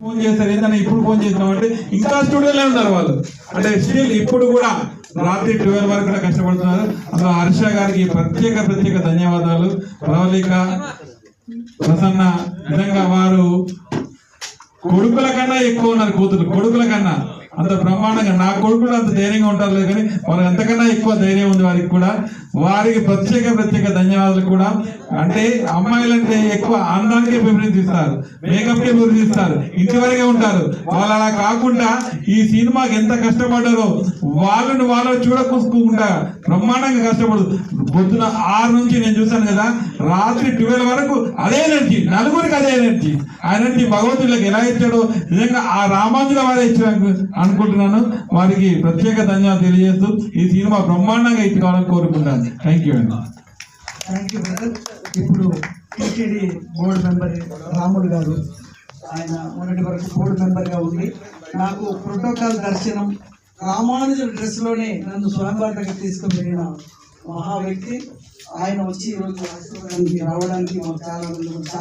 Phone చేస్తారు, ఏదైనా ఇప్పుడు ఫోన్ చేసినామంటే ఇంకా స్టూడియోలో ఉన్నారు వాళ్ళు. అంటే స్టిల్ ఇప్పుడు కూడా రాత్రి 12 వరకు కూడా కష్టపడుతున్నారు. అందులో హర్ష గారికి ప్రత్యేక ధన్యవాదాలు. ప్రవళిక, ప్రసన్న, నిజంగా వారు కొడుకుల కన్నా ఎక్కువ ఉన్నారు, కూతురు కొడుకుల కన్నా అంత బ్రహ్మాండంగా. నా కొడుకులు అంత ధైర్యంగా ఉంటారు లేదు కానీ వారికి అంతకన్నా ఎక్కువ ధైర్యం ఉంది వారికి కూడా. వారికి ప్రత్యేక ధన్యవాదాలు కూడా. అంటే అమ్మాయిలంటే ఎక్కువ అందానికే ప్రిఫరెన్స్ ఇస్తారు, మేకప్కే ప్రిఫరెన్స్ ఇస్తారు, ఇంటి వరకే ఉంటారు. వాళ్ళు అలా కాకుండా ఈ సినిమాకి ఎంత కష్టపడ్డారో వాళ్ళు చూడకుండా బ్రహ్మాండంగా కష్టపడు. పొద్దున 6 నుంచి నేను చూశాను కదా, రాత్రి 12 వరకు అదే ఎనర్జీ, నలుగురికి అదే ఎనర్జీ. ఆ ఎనర్జీ భగవంతుడికి ఎలా ఇచ్చాడో నిజంగా ఆ రామాంజుల వారే ఇచ్చారు అనుకుంటున్నాను. వారికి ప్రత్యేక ధన్యవాదాలు తెలియజేస్తూ ఈ సినిమా బ్రహ్మాండంగా ఇచ్చుకోవాలని కోరుకుంటాను. థ్యాంక్ యూ అండి. Thank you brother. ఇప్పుడు టీటీడీ బోర్డు మెంబర్ రాముడు గారు, ఆయన మొన్నటి వరకు బోర్డు మెంబర్గా ఉండి నాకు ప్రోటోకాల్ దర్శనం రామానుజుల డ్రెస్లోనే నన్ను స్వయంవారి దగ్గర తీసుకువెళ్ళిన మహా వ్యక్తి ఆయన వచ్చి ఈరోజు రావడానికి మాకు చాలా